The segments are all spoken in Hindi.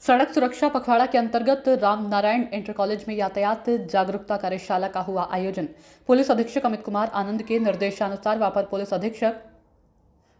सड़क सुरक्षा पखवाड़ा के अंतर्गत रामनारायण इंटर कॉलेज में यातायात जागरूकता कार्यशाला का हुआ आयोजन। पुलिस अधीक्षक अमित कुमार आनंद के निर्देशानुसार अपर पुलिस अधीक्षक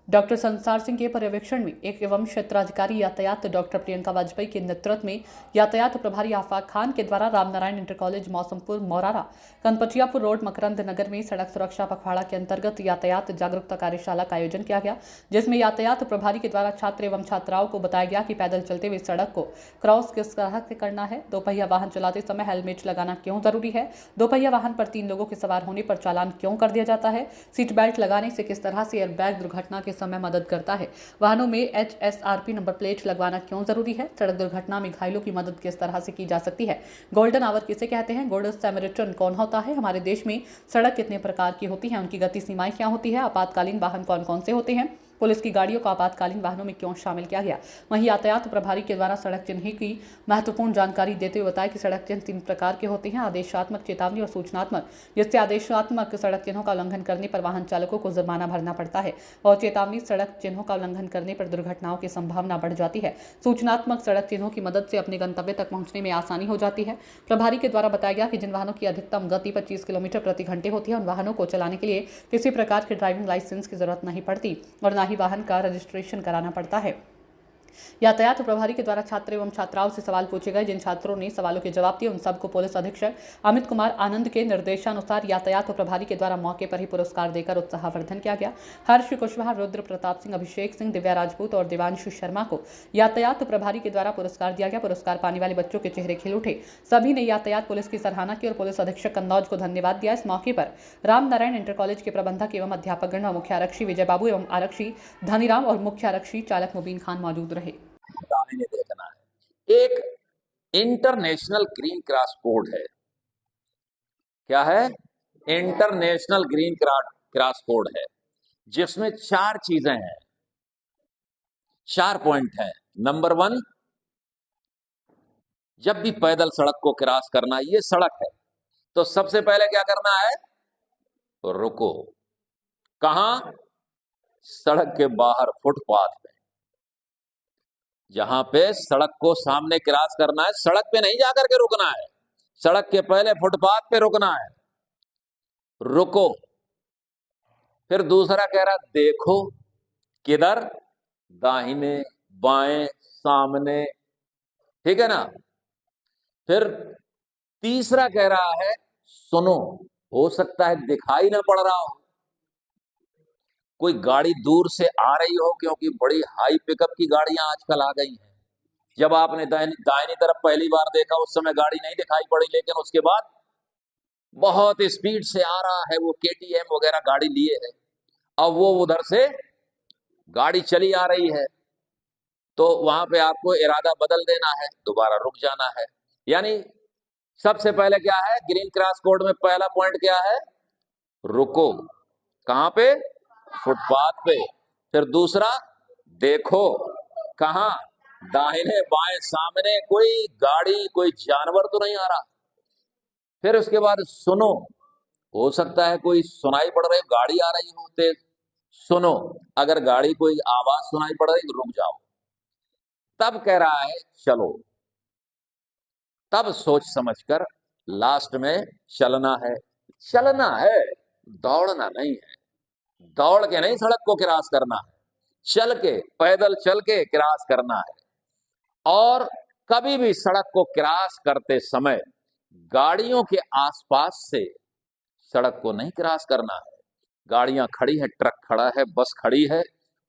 डॉक्टर संसार सिंह के पर्यवेक्षण में एक एवं क्षेत्राधिकारी यातायात डॉक्टर प्रियंका वाजपेयी के नेतृत्व में यातायात प्रभारी आफाक खान के द्वारा Ramnarayan inter college Mausampur Maurara Kanpatiyapur road Makrand Nagar में सड़क सुरक्षा पखवाड़ा के अंतर्गत यातायात जागरूकता कार्यशाला का आयोजन किया गया, जिसमें यातायात प्रभारी के द्वारा छात्र एवं छात्राओं को बताया गया कि पैदल चलते हुए सड़क को क्रॉस किस तरह से करना है, दोपहिया वाहन चलाते समय हेलमेट लगाना क्यों जरूरी है, दोपहिया वाहन पर 3 लोगों के सवार होने पर चालान क्यों कर दिया जाता है, सीट बेल्ट लगाने से किस तरह से एयरबैग दुर्घटना के समय मदद करता है, वाहनों में HSRP नंबर प्लेट लगवाना क्यों जरूरी है, सड़क दुर्घटना में घायलों की मदद किस तरह से की जा सकती है, गोल्डन आवर किसे कहते हैं, गुड सैमरिटन कौन होता है, हमारे देश में सड़क कितने प्रकार की होती है, उनकी गति सीमाएं क्या होती है, आपातकालीन वाहन कौन कौन से होते हैं, पुलिस की गाड़ियों को आपातकालीन वाहनों में क्यों शामिल किया गया। वहीं यातायात प्रभारी के द्वारा सड़क चिन्ह की महत्वपूर्ण जानकारी देते हुए बताया कि सड़क चिन्ह 3 प्रकार के होते हैं, आदेशात्मक, चेतावनी और सूचनात्मक, जिससे आदेशात्मक सड़क चिन्हों का उल्लंघन करने पर वाहन चालकों को जुर्माना भरना पड़ता है और चेतावनी सड़क चिन्हों का उल्लंघन करने पर दुर्घटनाओं की संभावना बढ़ जाती है। सूचनात्मक सड़क चिन्हों की मदद से अपने गंतव्य तक पहुंचने में आसानी हो जाती है। प्रभारी के द्वारा बताया गया कि जिन वाहनों की अधिकतम गति 25 किलोमीटर प्रति घंटे होती है, उन वाहनों को चलाने के लिए किसी प्रकार के ड्राइविंग लाइसेंस की जरूरत नहीं पड़ती और न ही वाहन का रजिस्ट्रेशन कराना पड़ता है। यातायात प्रभारी के द्वारा छात्र एवं छात्राओं से सवाल पूछे गए। जिन छात्रों ने सवालों के जवाब दिए, उन सबको पुलिस अधीक्षक अमित कुमार आनंद के निर्देशानुसार यातायात प्रभारी के द्वारा मौके पर ही पुरस्कार देकर उत्साहवर्धन किया गया। हर्ष कुशवाहा, रुद्र प्रताप सिंह, अभिषेक सिंह, दिव्या राजपूत और देवांशु शर्मा को यातायात प्रभारी के द्वारा पुरस्कार दिया गया। पुरस्कार पाने वाले बच्चों के चेहरे खिल उठे। सभी ने यातायात पुलिस की सराहना की और पुलिस अधीक्षक कन्नौज को धन्यवाद दिया। इस मौके पर रामनारायण इंटर कॉलेज के प्रबंधक एवं अध्यापकगण व मुख्य आरक्षी विजय बाबू एवं आरक्षी धनीराम और मुख्य आरक्षी चालक मुबीन खान मौजूद रहे। दाहिने देखना है। एक इंटरनेशनल ग्रीन क्रॉस कोड है। क्या है? इंटरनेशनल ग्रीन क्रॉस कोड है, जिसमें 4 चीजें हैं, 4 पॉइंट हैं। नंबर 1, जब भी पैदल सड़क को क्रॉस करना, ये सड़क है तो सबसे पहले क्या करना है? रुको। कहां? सड़क के बाहर फुटपाथ पे, जहां पे सड़क को सामने क्रॉस करना है, सड़क पे नहीं जाकर के रुकना है, सड़क के पहले फुटपाथ पे रुकना है। रुको। फिर दूसरा कह रहा देखो, किधर? दाहिने, बाएं, सामने, ठीक है ना। फिर तीसरा कह रहा है सुनो, हो सकता है दिखाई ना पड़ रहा हो, कोई गाड़ी दूर से आ रही हो, क्योंकि बड़ी हाई पिकअप की गाड़ियां आजकल आ गई हैं। जब आपने दाहिनी तरफ पहली बार देखा, उस समय गाड़ी नहीं दिखाई पड़ी, लेकिन उसके बाद बहुत स्पीड से आ रहा है, वो KTM वगैरह गाड़ी लिए है, अब वो उधर से गाड़ी चली आ रही है, तो वहां पे आपको इरादा बदल देना है, दोबारा रुक जाना है। यानी सबसे पहले क्या है ग्रीन क्रॉस कोड में? पहला पॉइंट क्या है? रुको। कहां पे? फुटपाथ पे। फिर दूसरा देखो, कहां? दाहिने, बाएं, सामने कोई गाड़ी, कोई जानवर तो नहीं आ रहा। फिर उसके बाद सुनो, हो सकता है कोई सुनाई पड़ रही गाड़ी आ रही हो तेज, सुनो, अगर गाड़ी कोई आवाज सुनाई पड़ रही तो रुक जाओ। तब कह रहा है चलो, तब सोच समझकर लास्ट में चलना है। चलना है, दौड़ना नहीं है। दौड़ के नहीं सड़क को क्रॉस करना है, चल के, पैदल चल के क्रॉस करना है। और कभी भी सड़क को क्रॉस करते समय गाड़ियों के आसपास से सड़क को नहीं क्रॉस करना है। गाड़ियां खड़ी हैं, ट्रक खड़ा है, बस खड़ी है,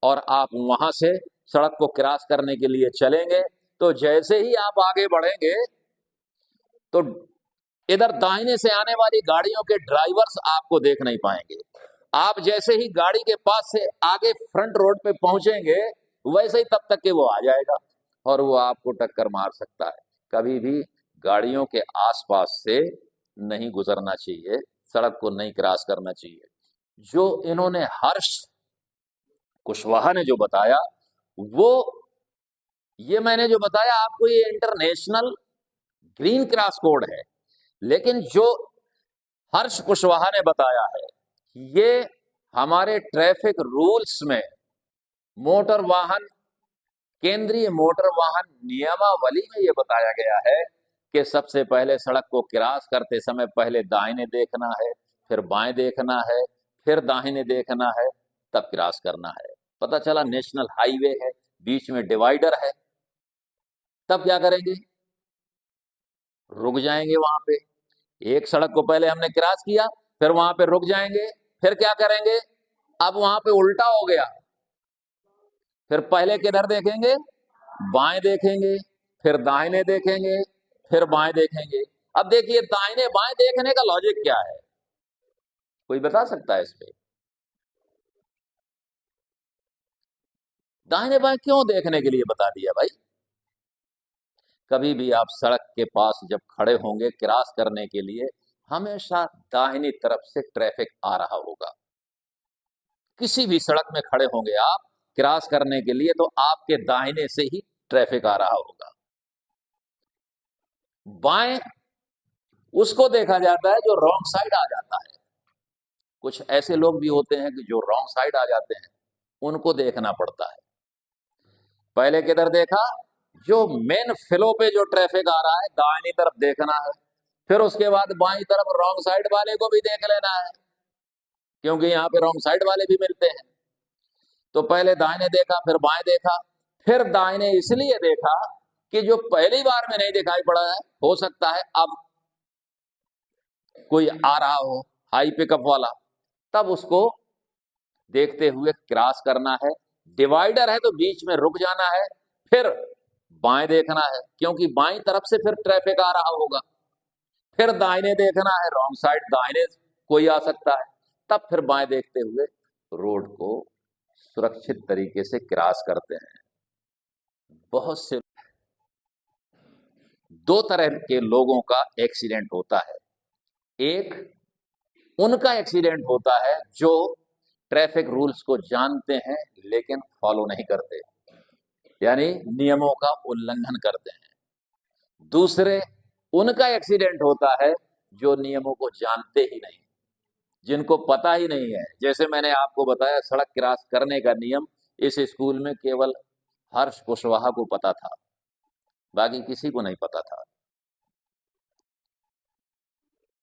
और आप वहां से सड़क को क्रॉस करने के लिए चलेंगे, तो जैसे ही आप आगे बढ़ेंगे तो इधर दाहिने से आने वाली गाड़ियों के ड्राइवर्स आपको देख नहीं पाएंगे। आप जैसे ही गाड़ी के पास से आगे फ्रंट रोड पे पहुंचेंगे, वैसे ही तब तक के वो आ जाएगा और वो आपको टक्कर मार सकता है। कभी भी गाड़ियों के आसपास से नहीं गुजरना चाहिए, सड़क को नहीं क्रॉस करना चाहिए। जो इन्होंने हर्ष कुशवाहा ने जो बताया, वो ये मैंने जो बताया आपको, ये इंटरनेशनल ग्रीन क्रॉस कोड है, लेकिन जो हर्ष कुशवाहा ने बताया है, ये हमारे ट्रैफिक रूल्स में मोटर वाहन केंद्रीय मोटर वाहन नियमावली में यह बताया गया है कि सबसे पहले सड़क को क्रॉस करते समय पहले दाहिने देखना है, फिर बाएं देखना है, फिर दाहिने देखना है, तब क्रॉस करना है। पता चला नेशनल हाईवे है, बीच में डिवाइडर है, तब क्या करेंगे? रुक जाएंगे वहां पे। एक सड़क को पहले हमने क्रॉस किया, फिर वहां पे रुक जाएंगे, फिर क्या करेंगे? अब वहां पे उल्टा हो गया, फिर पहले किधर देखेंगे? बाएं देखेंगे, फिर दाहिने देखेंगे, फिर बाएं देखेंगे। अब देखिए दाहिने बाएं देखने का लॉजिक क्या है, कोई बता सकता है इस पे? दाहिने बाएं क्यों देखने के लिए बता दिया भाई? कभी भी आप सड़क के पास जब खड़े होंगे क्रॉस करने के लिए, हमेशा दाहिनी तरफ से ट्रैफिक आ रहा होगा। किसी भी सड़क में खड़े होंगे आप क्रॉस करने के लिए, तो आपके दाहिने से ही ट्रैफिक आ रहा होगा। बाएं उसको देखा जाता है जो रॉन्ग साइड आ जाता है। कुछ ऐसे लोग भी होते हैं कि जो रॉन्ग साइड आ जाते हैं, उनको देखना पड़ता है। पहले किधर देखा? जो मेन फ्लो पे जो ट्रैफिक आ रहा है दाहिनी तरफ देखना है, फिर उसके बाद बाईं तरफ रॉन्ग साइड वाले को भी देख लेना है, क्योंकि यहाँ पे रॉन्ग साइड वाले भी मिलते हैं। तो पहले दाहिने देखा, फिर बाएं देखा, फिर दाहिने इसलिए देखा कि जो पहली बार में नहीं दिखाई पड़ा है, हो सकता है अब कोई आ रहा हो हाई पिकअप वाला, तब उसको देखते हुए क्रॉस करना है। डिवाइडर है तो बीच में रुक जाना है, फिर बाएं देखना है, क्योंकि बाईं तरफ से फिर ट्रैफिक आ रहा होगा। फिर दाहिने देखना है, रॉन्ग साइड दाहिने कोई आ सकता है, तब फिर बाएं देखते हुए रोड को सुरक्षित तरीके से क्रॉस करते हैं। बहुत से दो तरह के लोगों का एक्सीडेंट होता है। एक उनका एक्सीडेंट होता है जो ट्रैफिक रूल्स को जानते हैं लेकिन फॉलो नहीं करते, यानी नियमों का उल्लंघन करते हैं। दूसरे उनका एक्सीडेंट होता है जो नियमों को जानते ही नहीं, जिनको पता ही नहीं है। जैसे मैंने आपको बताया सड़क क्रॉस करने का नियम इस स्कूल में केवल हर्ष कुशवाहा को पता था, बाकी किसी को नहीं पता था।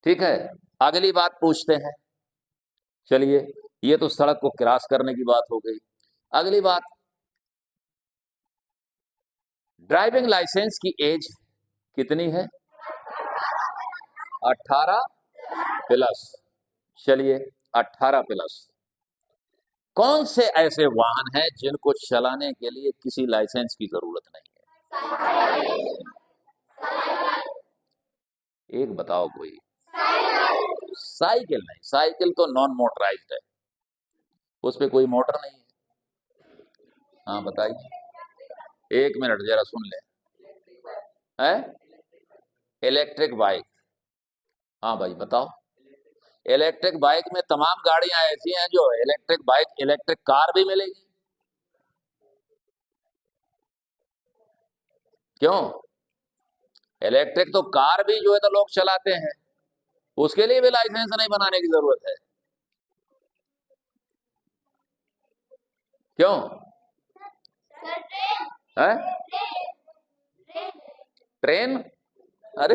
ठीक है, अगली बात पूछते हैं। चलिए, ये तो सड़क को क्रॉस करने की बात हो गई। अगली बात, ड्राइविंग लाइसेंस की एज कितनी है? 18 प्लस। चलिए, 18 प्लस। कौन से ऐसे वाहन हैं जिनको चलाने के लिए किसी लाइसेंस की जरूरत नहीं है? एक बताओ कोई। साइकिल नहीं, साइकिल तो नॉन मोटराइज्ड है, उस पे कोई मोटर नहीं है। हाँ बताइए, एक मिनट जरा सुन ले। है इलेक्ट्रिक बाइक। हाँ भाई बताओ। इलेक्ट्रिक बाइक में तमाम गाड़ियां ऐसी हैं जो इलेक्ट्रिक बाइक, इलेक्ट्रिक कार भी मिलेगी। क्यों? इलेक्ट्रिक तो कार भी जो है तो लोग चलाते हैं, उसके लिए भी लाइसेंस नहीं बनाने की जरूरत है। क्यों? है ट्रेन? अरे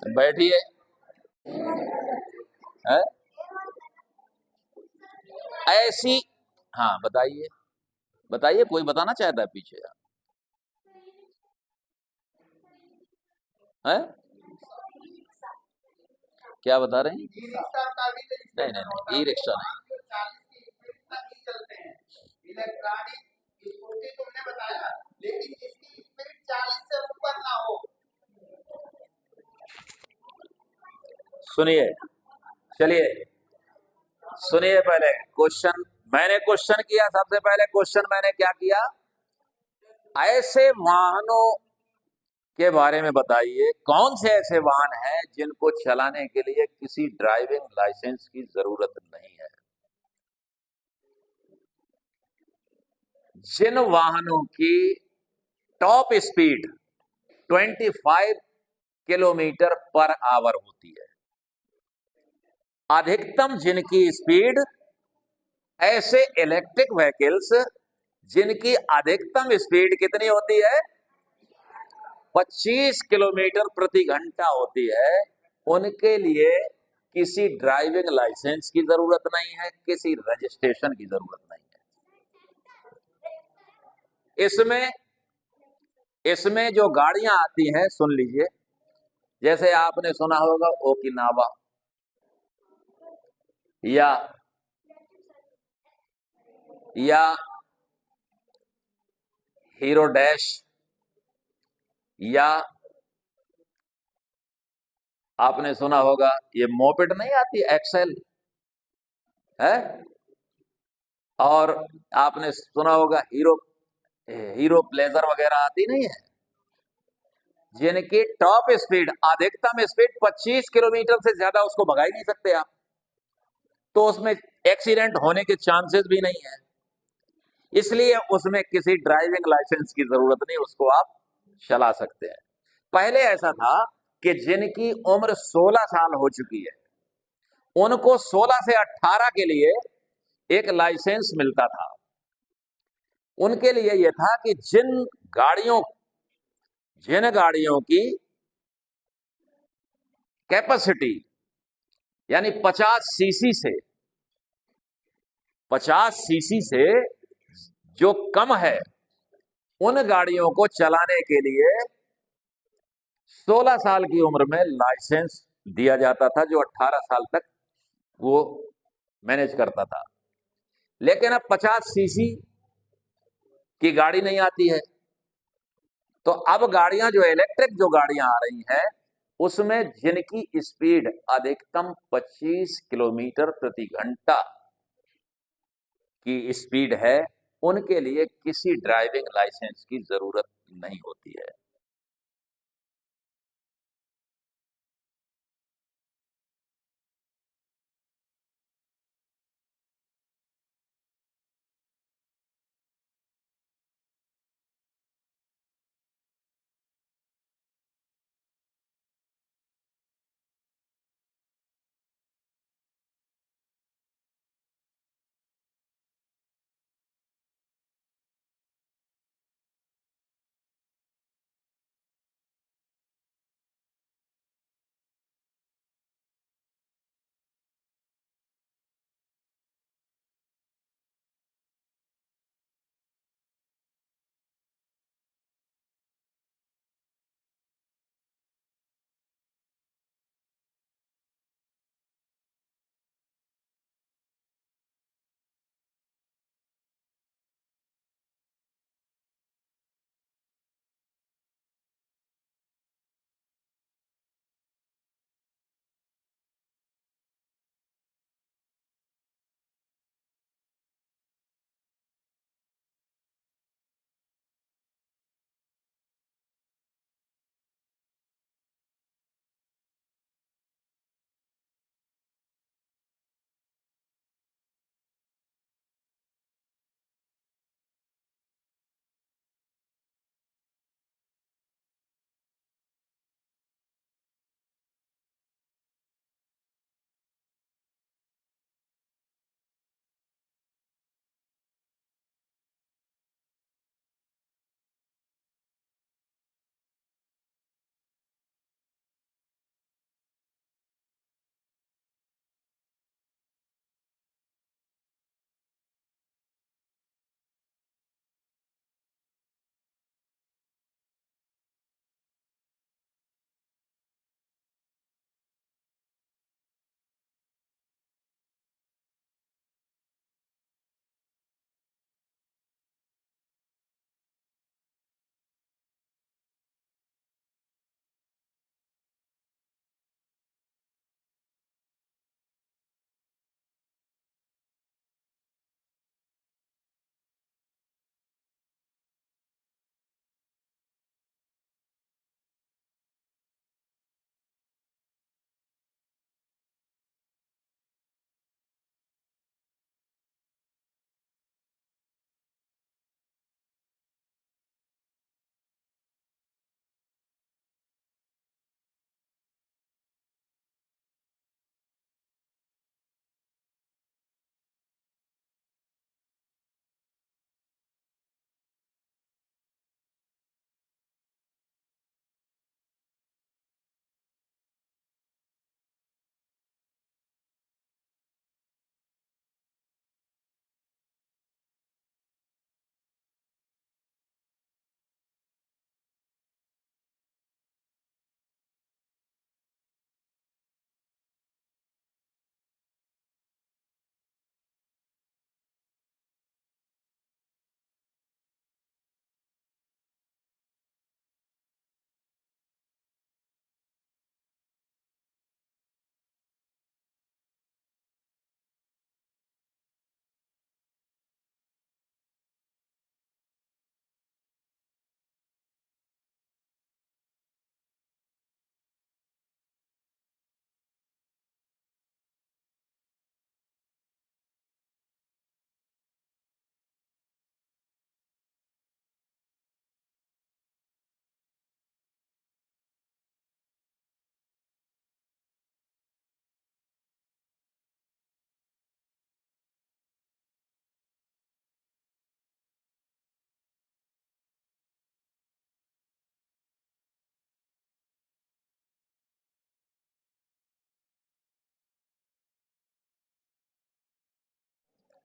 बैठिए। है ऐसी। हाँ बताइए, बताइए, कोई बताना चाहता है पीछे? है क्या बता रहे हैं? नहीं नहीं नहीं, ई रिक्शा नहीं। इलेक्ट्रॉनिक स्कूटी तुमने बताया, लेकिन जिसकी स्पीड 40 से ऊपर ना हो। सुनिए, चलिए सुनिए, पहले क्वेश्चन मैंने क्वेश्चन किया। सबसे पहले क्वेश्चन मैंने क्या किया? ऐसे वाहनों के बारे में बताइए, कौन से ऐसे वाहन हैं जिनको चलाने के लिए किसी ड्राइविंग लाइसेंस की जरूरत नहीं है? जिन वाहनों की top speed 25 kilometre per hour होती है, अधिकतम जिनकी स्पीड ऐसे इलेक्ट्रिक व्हीकल्स जिनकी अधिकतम स्पीड कितनी होती है, 25 किलोमीटर प्रति घंटा होती है, उनके लिए किसी ड्राइविंग लाइसेंस की जरूरत नहीं है, किसी रजिस्ट्रेशन की जरूरत नहीं है। इसमें इसमें जो गाड़ियां आती हैं, सुन लीजिए, जैसे आपने सुना होगा ओकिनावा, या हीरो डैश, या आपने सुना होगा ये मोपेड नहीं आती एक्सेल है, और आपने सुना होगा हीरो प्लेजर वगैरह आती नहीं है, जिनकी टॉप स्पीड, अधिकतम स्पीड 25 किलोमीटर से ज्यादा उसको भगा ही नहीं सकते आप, तो उसमें एक्सीडेंट होने के चांसेस भी नहीं है। इसलिए उसमें किसी ड्राइविंग लाइसेंस की जरूरत नहीं, उसको आप चला सकते हैं। पहले ऐसा था कि जिनकी उम्र 16 साल हो चुकी है, उनको 16 से 18 के लिए एक लाइसेंस मिलता था। उनके लिए यह था कि जिन गाड़ियों की कैपेसिटी यानी 50 सीसी से जो कम है, उन गाड़ियों को चलाने के लिए 16 साल की उम्र में लाइसेंस दिया जाता था, जो 18 साल तक वो मैनेज करता था। लेकिन अब 50 सीसी की गाड़ी नहीं आती है, तो अब गाड़ियां जो इलेक्ट्रिक जो गाड़ियां आ रही हैं, उसमें जिनकी स्पीड अधिकतम 25 किलोमीटर प्रति घंटा की स्पीड है, उनके लिए किसी ड्राइविंग लाइसेंस की जरूरत नहीं होती है।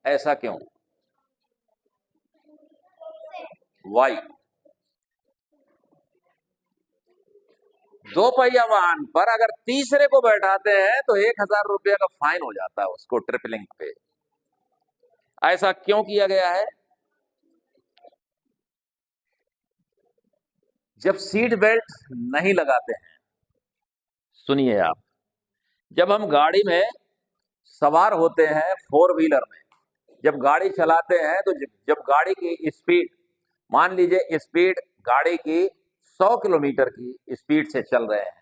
ऐसा क्यों? वाई? दो पहिया वाहन पर अगर तीसरे को बैठाते हैं तो 1,000 रुपये का फाइन हो जाता है उसको ट्रिपलिंग पे। ऐसा क्यों किया गया है? जब सीट बेल्ट नहीं लगाते हैं, सुनिए आप, जब हम गाड़ी में सवार होते हैं फोर व्हीलर में, जब गाड़ी चलाते हैं तो जब गाड़ी की स्पीड, मान लीजिए स्पीड गाड़ी की 100 किलोमीटर की स्पीड से चल रहे हैं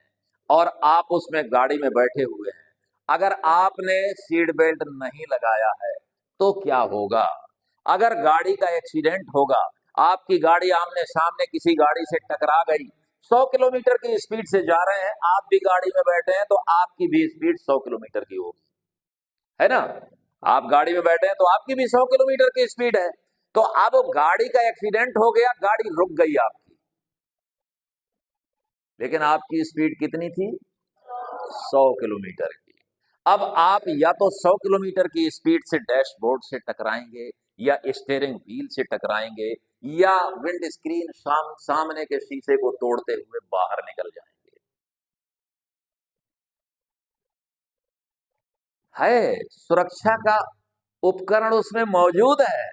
और आप उसमें गाड़ी में बैठे हुए हैं, अगर आपने सीट बेल्ट नहीं लगाया है तो क्या होगा? अगर गाड़ी का एक्सीडेंट होगा, आपकी गाड़ी आमने सामने किसी गाड़ी से टकरा गई, 100 किलोमीटर की स्पीड से जा रहे हैं, आप भी गाड़ी में बैठे हैं तो आपकी भी स्पीड 100 किलोमीटर की होगी, है ना? आप गाड़ी में बैठे हैं तो आपकी भी 100 किलोमीटर की स्पीड है। तो अब गाड़ी का एक्सीडेंट हो गया, गाड़ी रुक गई आपकी, लेकिन आपकी स्पीड कितनी थी? 100 किलोमीटर की। अब आप या तो 100 किलोमीटर की स्पीड से डैशबोर्ड से टकराएंगे, या स्टीयरिंग व्हील से टकराएंगे, या विंड स्क्रीन सामने के शीशे को तोड़ते हुए बाहर निकल जाएंगे। है, सुरक्षा का उपकरण उसमें मौजूद है,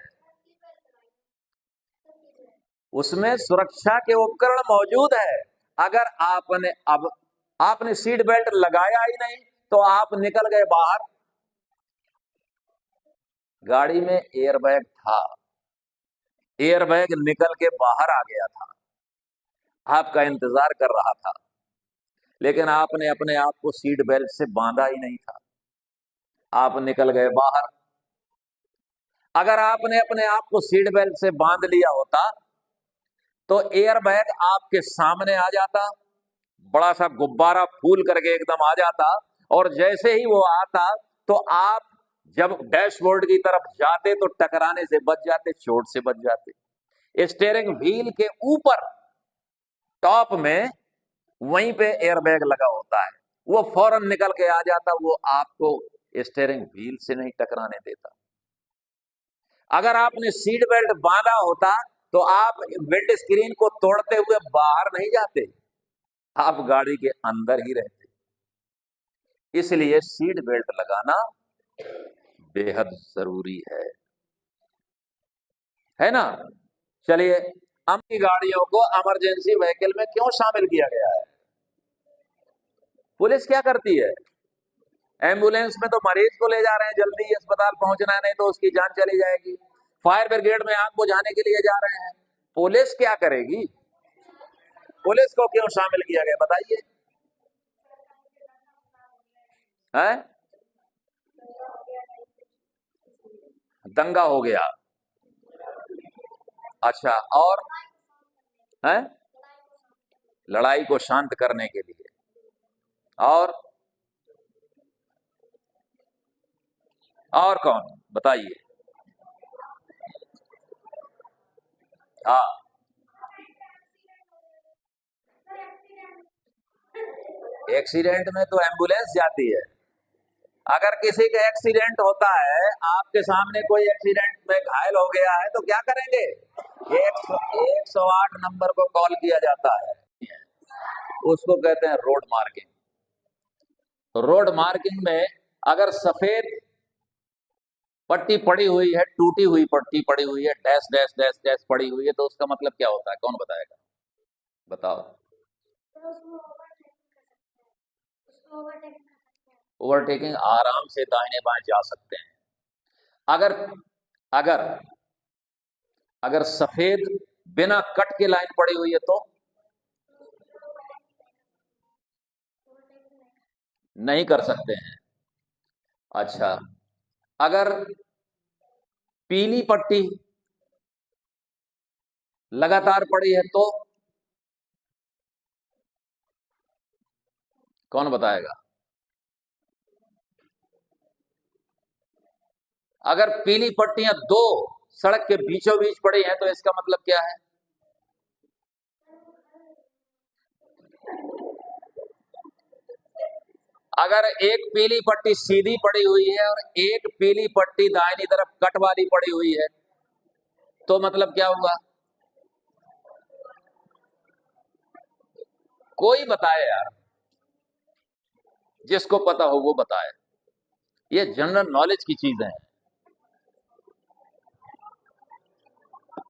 उसमें सुरक्षा के उपकरण मौजूद है। अगर आपने सीट बेल्ट लगाया ही नहीं तो आप निकल गए बाहर, गाड़ी में एयरबैग था, एयरबैग निकल के बाहर आ गया था, आपका इंतजार कर रहा था, लेकिन आपने अपने आप को सीट बेल्ट से बांधा ही नहीं था, आप निकल गए बाहर। अगर आपने अपने आप को सीट बेल्ट से बांध लिया होता तो एयरबैग आपके सामने आ जाता, बड़ा सा गुब्बारा फूल करके एकदम आ जाता, और जैसे ही वो आता तो आप जब डैशबोर्ड की तरफ जाते तो टकराने से बच जाते, चोट से बच जाते। स्टीयरिंग व्हील के ऊपर टॉप में वहीं पे एयरबैग लगा होता है, वो फौरन निकल के आ जाता, वो आपको स्टीयरिंग व्हील से नहीं टकराने देता। अगर आपने सीट बेल्ट बांधा होता तो आप विंड स्क्रीन को तोड़ते हुए बाहर नहीं जाते, आप गाड़ी के अंदर ही रहते। इसलिए सीट बेल्ट लगाना बेहद जरूरी है ना? चलिए, अपनी गाड़ियों को इमरजेंसी व्हीकल में क्यों शामिल किया गया है? पुलिस क्या करती है? एम्बुलेंस में तो मरीज को ले जा रहे हैं, जल्दी अस्पताल पहुंचना है, नहीं तो उसकी जान चली जाएगी। फायर ब्रिगेड में आग बुझाने के लिए जा रहे हैं, पुलिस क्या करेगी? पुलिस को क्यों शामिल किया गया बताइए? है, दंगा हो गया, अच्छा, और है लड़ाई को शांत करने के लिए, और कौन बताइए? हाँ, एक्सीडेंट में तो एम्बुलेंस जाती है। अगर किसी का एक्सीडेंट होता है, आपके सामने कोई एक्सीडेंट में घायल हो गया है, तो क्या करेंगे? 108 नंबर को कॉल किया जाता है, उसको कहते हैं रोड मार्किंग। तो रोड मार्किंग में अगर सफेद पट्टी पड़ी हुई है, टूटी हुई पट्टी पड़ी हुई है, डैश डैश डैश डैश पड़ी हुई है, तो उसका मतलब क्या होता है? कौन बताएगा? बताओ। ओवरटेकिंग, आराम से दाहिने बाएं जा सकते हैं। अगर अगर अगर सफेद बिना कट के लाइन पड़ी हुई है तो नहीं कर सकते हैं। अच्छा, अगर पीली पट्टी लगातार पड़ी है तो कौन बताएगा? अगर पीली पट्टियां दो सड़क के बीचों बीच पड़ी हैं तो इसका मतलब क्या है? अगर एक पीली पट्टी सीधी पड़ी हुई है और एक पीली पट्टी दाहिनी तरफ कट वाली पड़ी हुई है, तो मतलब क्या हुआ? कोई बताए यार, जिसको पता हो वो बताए। ये जनरल नॉलेज की चीजें हैं।